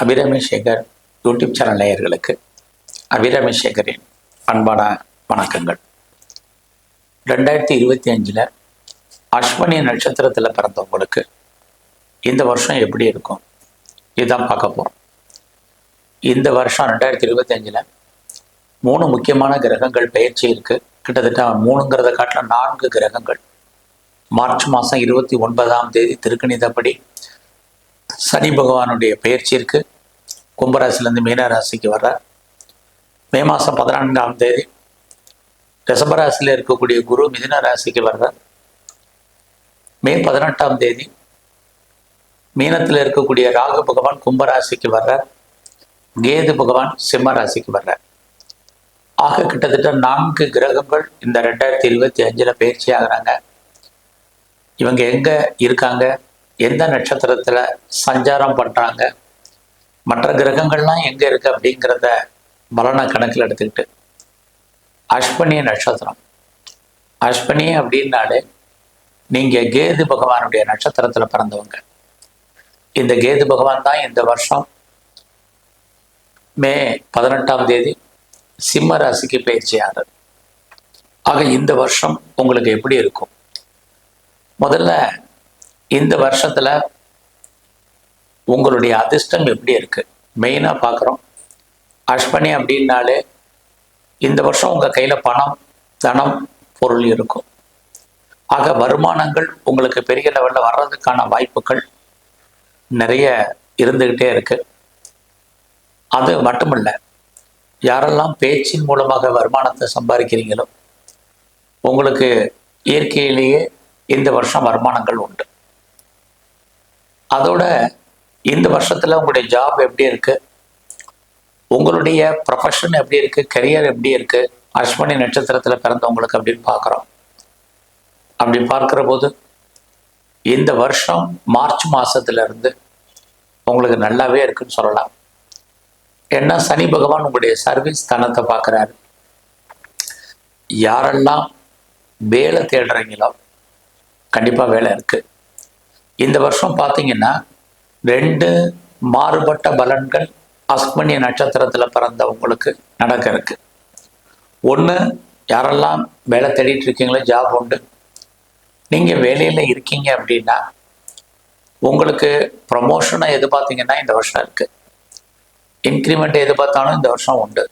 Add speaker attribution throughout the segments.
Speaker 1: Abirami Sekar YouTube channel நேயர்களுக்கு அபிராமி சேகரின் அன்பான வணக்கங்கள். 2025 அஸ்வினி நட்சத்திரத்தில் பிறந்தவங்களுக்கு இந்த வருஷம் எப்படி இருக்கும் இதுதான் பார்க்க போகிறோம். இந்த வருஷம் 2025 3 முக்கியமான கிரகங்கள் பயிற்சி இருக்குது. கிட்டத்தட்ட 3ங்கிறத காட்டில் 4 கிரகங்கள் மார்ச் மாதம் 29ஆம் தேதி திருக்கணிதப்படி சனி பகவானுடைய பயிற்சி இருக்குது. கும்பராசிலேருந்து மீன ராசிக்கு வர்றார். மே மாதம் 14ஆம் தேதி ரிஷபராசியில் இருக்கக்கூடிய குரு மிதுன ராசிக்கு வர்றார். மே 18ஆம் தேதி மீனத்தில் இருக்கக்கூடிய ராகு பகவான் கும்பராசிக்கு வர்றார். கேது பகவான் சிம்ம ராசிக்கு வர்றார். ஆக கிட்டத்தட்ட 4 கிரகங்கள் இந்த 2025 பயிற்சி ஆகிறாங்க. இவங்க எங்கே இருக்காங்க, எந்த நட்சத்திரத்தில் சஞ்சாரம் பண்ணுறாங்க, மற்ற கிரகங்கள்லாம் எங்கே இருக்குது அப்படிங்கிறத பலனை கணக்கில் எடுத்துக்கிட்டு அஸ்வினி நட்சத்திரம். அஸ்வினி அப்படின்னாலே நீங்கள் கேது பகவானுடைய நட்சத்திரத்தில் பிறந்தவங்க. இந்த கேது பகவான் தான் இந்த வருஷம் மே 18ஆம் தேதி சிம்ம ராசிக்கு பயிற்சி ஆகுது. ஆக இந்த வருஷம் உங்களுக்கு எப்படி இருக்கும்? முதல்ல இந்த வருஷத்தில் உங்களுடைய அதிர்ஷ்டம் எப்படி இருக்குது மெயினாக பார்க்குறோம். அஸ்வினி அப்படின்னாலே இந்த வருஷம் உங்கள் கையில் பணம், தனம், பொருள் இருக்கும். ஆக வருமானங்கள் உங்களுக்கு பெரிய லெவலில் வர்றதுக்கான வாய்ப்புகள் நிறைய இருந்துக்கிட்டே இருக்குது. அது மட்டுமில்லை, யாரெல்லாம் பேச்சின் மூலமாக வருமானத்தை சம்பாதிக்கிறீங்களோ உங்களுக்கு இயற்கையிலேயே இந்த வருஷம் வருமானங்கள் உண்டு. அதோட இந்த வருஷத்தில் உங்களுடைய ஜாப் எப்படி இருக்குது, உங்களுடைய ப்ரொஃபஷன் எப்படி இருக்குது, கரியர் எப்படி இருக்குது, அஸ்வினி நட்சத்திரத்தில் பிறந்தவங்களுக்கு அப்படின்னு பார்க்குறோம். அப்படி பார்க்குற போது இந்த வருஷம் மார்ச் மாதத்துலேருந்து உங்களுக்கு நல்லாவே இருக்குன்னு சொல்லலாம். ஏன்னா சனி பகவான் உங்களுடைய சர்வீஸ் தனத்தை பார்க்குறாரு. யாரெல்லாம் வேலை தேடுறீங்களோ கண்டிப்பாக வேலை இருக்குது. இந்த வருஷம் பார்த்தீங்கன்னா 2 மாறுபட்ட பலன்கள் அஸ்வினி நட்சத்திரத்தில் பிறந்தவங்களுக்கு நடக்க இருக்கு. ஒன்று, யாரெல்லாம் வேலை தேடிட்டு இருக்கீங்களோ ஜாப் உண்டு, நீங்கள் வேலையில் இருக்கீங்க அப்படின்னா உங்களுக்கு ப்ரமோஷனை எதிர்பார்த்தீங்கன்னா இந்த வருஷம் இருக்குது. இன்க்ரிமெண்ட் எதிர்பார்த்தாலும் இந்த வருஷம் உண்டு.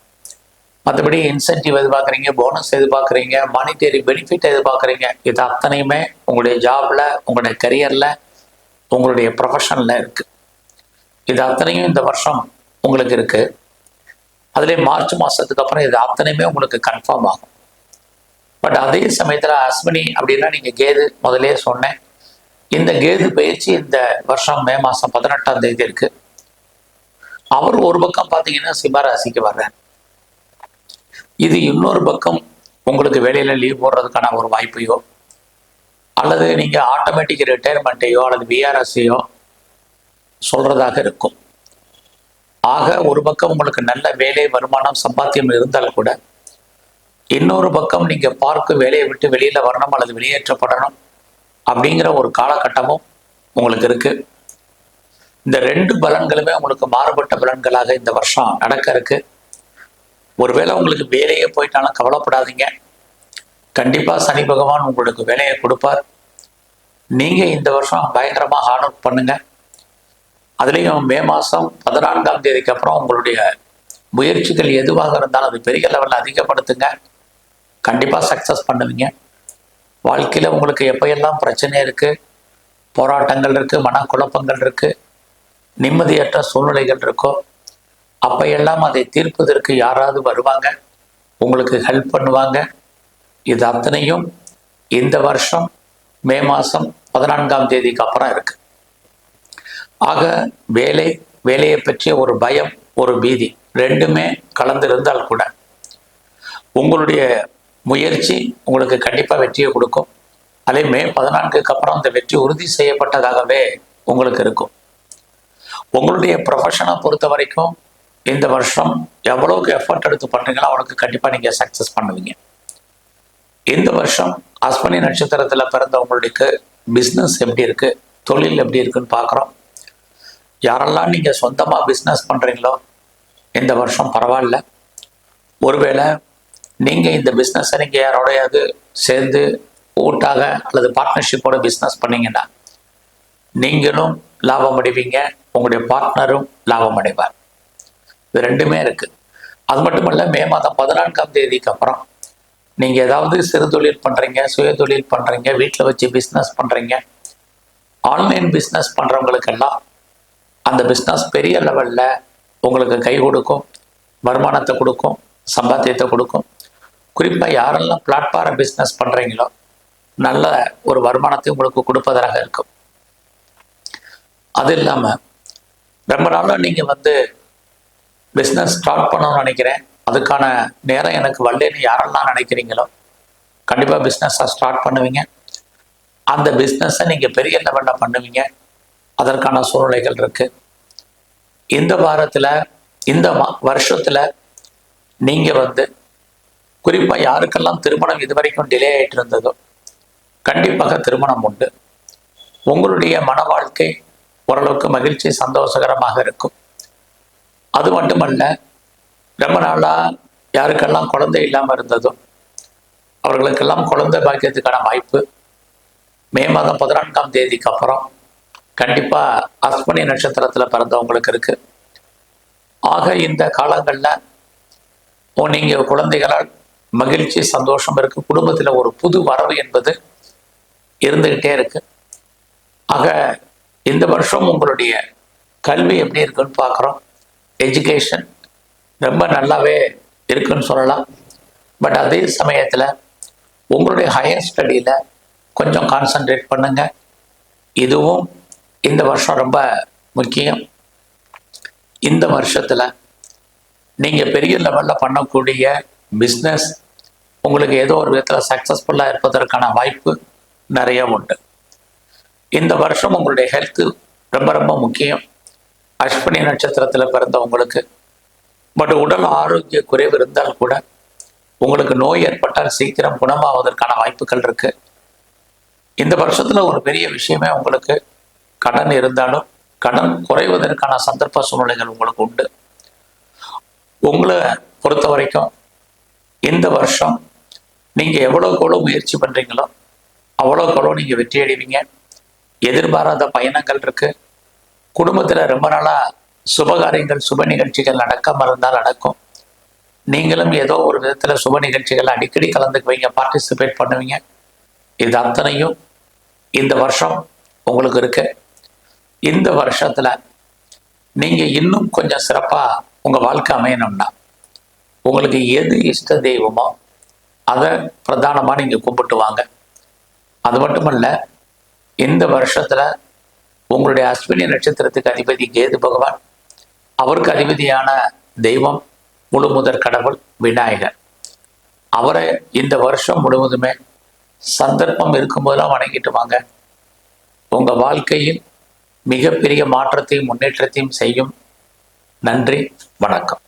Speaker 1: மற்றபடி இன்சென்டிவ் எதிர்பார்க்குறீங்க, போனஸ் எதிர்பார்க்குறீங்க, மானிட்டரி பெனிஃபிட் எதிர்பார்க்குறீங்க, இது அத்தனையுமே உங்களுடைய ஜாபில், உங்களுடைய கரியரில், உங்களுடைய ப்ரொஃபஷனில் இருக்குது. இது அத்தனையும் இந்த வருஷம் உங்களுக்கு இருக்குது. அதுலேயே மார்ச் மாதத்துக்கு அப்புறம் இது அத்தனையுமே உங்களுக்கு கன்ஃபார்ம் ஆகும். பட் அதே சமயத்தில் அஸ்வினி அப்படின்னா நீங்கள் கேது முதலே சொன்னேன். இந்த கேது பயிற்சி இந்த வருஷம் மே மாதம் 18ஆம் தேதி இருக்குது. அவர் ஒரு பக்கம் பார்த்தீங்கன்னா சிம்ம ராசிக்கு வர்றார். இது இன்னொரு பக்கம் உங்களுக்கு வேலையில் லீவ் போடுறதுக்கான ஒரு வாய்ப்பையோ அல்லது நீங்கள் ஆட்டோமேட்டிக் ரிட்டையர்மெண்ட்டையோ அல்லது விஆர்எஸ்ஸையோ சொல்கிறதாக இருக்கும். ஆக ஒரு பக்கம் உங்களுக்கு நல்ல வேலை, வருமானம், சம்பாத்தியம் இருந்தால் கூட இன்னொரு பக்கம் நீங்கள் பார்க்க வேலையை விட்டு வெளியில் வரணும் அல்லது வெளியேற்றப்படணும் அப்படிங்கிற ஒரு காலகட்டமும் உங்களுக்கு இருக்குது. இந்த 2 பலன்களுமே உங்களுக்கு மாறுபட்ட பலன்களாக இந்த வருஷம் நடக்க இருக்கு. ஒருவேளை உங்களுக்கு வேலையே போயிட்டாலும் கவலைப்படாதீங்க. கண்டிப்பாக சனி பகவான் உங்களுக்கு வேலையை கொடுப்பார். நீங்கள் இந்த வருஷம் பயங்கரமாக ஹார்ட் ஒர்க் பண்ணுங்க. அதுலேயும் மே மாதம் 14ஆம் தேதிக்கு அப்புறம் உங்களுடைய முயற்சிகள் எதுவாக இருந்தாலும் அது பெரிய லெவலில் அதிகப்படுத்துங்க. கண்டிப்பாக சக்ஸஸ் பண்ணுவீங்க. வாழ்க்கையில் உங்களுக்கு எப்போயெல்லாம் பிரச்சனை இருக்குது, போராட்டங்கள் இருக்குது, மனக்குழப்பங்கள் இருக்குது, நிம்மதியற்ற சூழ்நிலைகள் இருக்கோ அப்பையெல்லாம் அதை தீர்ப்பதற்கு யாராவது வருவாங்க, உங்களுக்கு ஹெல்ப் பண்ணுவாங்க. இது அத்தனையும் இந்த வருஷம் மே மாதம் 14ஆம் தேதிக்கு அப்புறம் இருக்கு. ஆக வேலையை பற்றிய ஒரு பயம், ஒரு பீதி 2மே கலந்திருந்தால் கூட உங்களுடைய முயற்சி உங்களுக்கு கண்டிப்பாக வெற்றியை கொடுக்கும். அதே மே 14க்கு அப்புறம் அந்த வெற்றி உறுதி செய்யப்பட்டதாகவே உங்களுக்கு இருக்கும். உங்களுடைய ப்ரொஃபஷனை பொறுத்த வரைக்கும் இந்த வருஷம் எவ்வளோக்கு எஃபர்ட் எடுத்து பண்ணுறீங்களோ அவளுக்கு கண்டிப்பாக நீங்கள் சக்ஸஸ் பண்ணுவீங்க. இந்த வருஷம் அஸ்வினி நட்சத்திரத்தில் பிறந்தவங்களுக்கு பிஸ்னஸ் எப்படி இருக்குது, தொழில் எப்படி இருக்குன்னு பார்க்குறோம். யாரெல்லாம் நீங்கள் சொந்தமாக பிஸ்னஸ் பண்ணுறீங்களோ இந்த வருஷம் பரவாயில்ல. ஒருவேளை நீங்கள் இந்த பிஸ்னஸை நீங்கள் யாரோடையாவது சேர்ந்து கூட்டாக அல்லது பார்ட்னர்ஷிப்போட பிஸ்னஸ் பண்ணீங்கன்னா நீங்களும் லாபம் அடைவீங்க, உங்களுடைய பார்ட்னரும் லாபம் அடைவார். இது ரெண்டுமே இருக்குது. அது மட்டுமல்ல, மே மாதம் 14ஆம் தேதிக்கு அப்புறம் நீங்கள் ஏதாவது சிறு தொழில் பண்ணுறீங்க, சுய தொழில் பண்ணுறீங்க, வீட்டில் வச்சு பிஸ்னஸ் பண்ணுறீங்க, ஆன்லைன் பிஸ்னஸ் பண்ணுறவங்களுக்கெல்லாம் அந்த பிஸ்னஸ் பெரிய லெவலில் உங்களுக்கு கை கொடுக்கும், வருமானத்தை கொடுக்கும், சம்பாத்தியத்தை கொடுக்கும். குறிப்பாக யாரெல்லாம் பிளாட்ஃபார்ம் பிஸ்னஸ் பண்ணுறீங்களோ நல்ல ஒரு வருமானத்தை உங்களுக்கு கொடுப்பதாக இருக்கும். அது இல்லாமல் ரொம்ப நாளாக நீங்கள் பிஸ்னஸ் ஸ்டார்ட் பண்ணணும்னு நினைக்கிறேன், அதுக்கான நேரம் எனக்கு வரலன்னு யாரெல்லாம் நினைக்கிறீங்களோ கண்டிப்பாக பிஸ்னஸை ஸ்டார்ட் பண்ணுவீங்க. அந்த பிஸ்னஸை நீங்கள் பெரிய லெவலில் பண்ணுவீங்க. அதற்கான சூழ்நிலைகள் இருக்குது. இந்த வாரத்தில், இந்த வருஷத்தில் நீங்கள் குறிப்பாக யாருக்கெல்லாம் திருமணம் இது வரைக்கும் டிலே ஆகிட்டு இருந்ததோ கண்டிப்பாக திருமணம் உண்டு. உங்களுடைய மன வாழ்க்கை ஓரளவுக்கு மகிழ்ச்சி சந்தோஷகரமாக இருக்கும். அது மட்டுமல்ல, ரொம்ப நாளாக யாருக்கெல்லாம் குழந்தை இல்லாமல் இருந்ததோ அவர்களுக்கெல்லாம் குழந்தை பாக்கியத்துக்கான வாய்ப்பு மே மாதம் 14ஆம் தேதிக்கு அப்புறம் கண்டிப்பாக அஸ்வினி நட்சத்திரத்தில் பிறந்தவங்களுக்கு இருக்குது. ஆக இந்த காலங்களில் நீங்கள் குழந்தைகளால் மகிழ்ச்சி சந்தோஷம் இருக்குது. குடும்பத்தில் ஒரு புது வரவு என்பது இருந்துக்கிட்டே இருக்கு. ஆக இந்த வருஷம் உங்களுடைய கல்வி எப்படி இருக்குன்னு பார்க்குறோம். எஜுகேஷன் ரொம்ப நல்லாவே இருக்குன்னு சொல்லலாம். பட் அதே சமயத்தில் உங்களுடைய ஹையர் ஸ்டடியில் கொஞ்சம் கான்சன்ட்ரேட் பண்ணுங்க. இதுவும் இந்த வருஷம் ரொம்ப முக்கியம். இந்த வருஷத்தில் நீங்கள் பெரிய லெவலில் பண்ணக்கூடிய பிஸ்னஸ் உங்களுக்கு ஏதோ ஒரு விதத்தில் சக்ஸஸ்ஃபுல்லாக இருப்பதற்கான வாய்ப்பு நிறைய உண்டு. இந்த வருஷம் உங்களுடைய ஹெல்த்து ரொம்ப ரொம்ப முக்கியம். அஸ்வினி நட்சத்திரத்தில் பிறந்தவங்களுக்கு பட் உடல் ஆரோக்கிய குறைவு இருந்தால் கூட உங்களுக்கு நோய் ஏற்பட்டால் சீக்கிரம் குணமாவதற்கான வாய்ப்புகள் இருக்குது. இந்த வருஷத்தில் ஒரு பெரிய விஷயமே உங்களுக்கு கடன் இருந்தாலும் கடன் குறைவதற்கான சந்தர்ப்ப சூழ்நிலைகள் உங்களுக்கு உண்டு. உங்களை பொறுத்த வரைக்கும் இந்த வருஷம் நீங்கள் எவ்வளோக்கு முயற்சி பண்ணுறீங்களோ அவ்வளோக்கு நீங்கள் வெற்றி அடைவீங்க. எதிர்பாராத பயணங்கள் இருக்குது. குடும்பத்தில் ரொம்ப நாளாக சுபகாரியங்கள் சுப நிகழ்ச்சிகள் நடக்காமல் இருந்தால் நடக்கும். நீங்களும் ஏதோ ஒரு விதத்தில் சுப நிகழ்ச்சிகள் அடிக்கடி கலந்துக்குவீங்க, பார்ட்டிசிபேட் பண்ணுவீங்க. இது அத்தனையும் இந்த வருஷம் உங்களுக்கு இருக்கு. இந்த வருஷத்தில் நீங்கள் இன்னும் கொஞ்சம் சிறப்பாக உங்கள் வாழ்க்கை அமையணும்னா உங்களுக்கு எது இஷ்ட தெய்வமோ அதை பிரதானமாக நீங்கள் கும்பிட்டு வாங்க. அது மட்டுமல்ல, இந்த வருஷத்தில் உங்களுடைய அஸ்வினி நட்சத்திரத்துக்கு அதிபதி கேது பகவான், அவருக்கு அதிபதியான தெய்வம் முழு முதற் கடவுள் விநாயகர். அவரை இந்த வருஷம் முழுவதுமே சந்தர்ப்பம் இருக்கும்போதெல்லாம் வணங்கிட்டு வாங்க. உங்கள் வாழ்க்கையில் மிகப்பெரிய மாற்றத்தையும் முன்னேற்றத்தையும் செய்யும். நன்றி, வணக்கம்.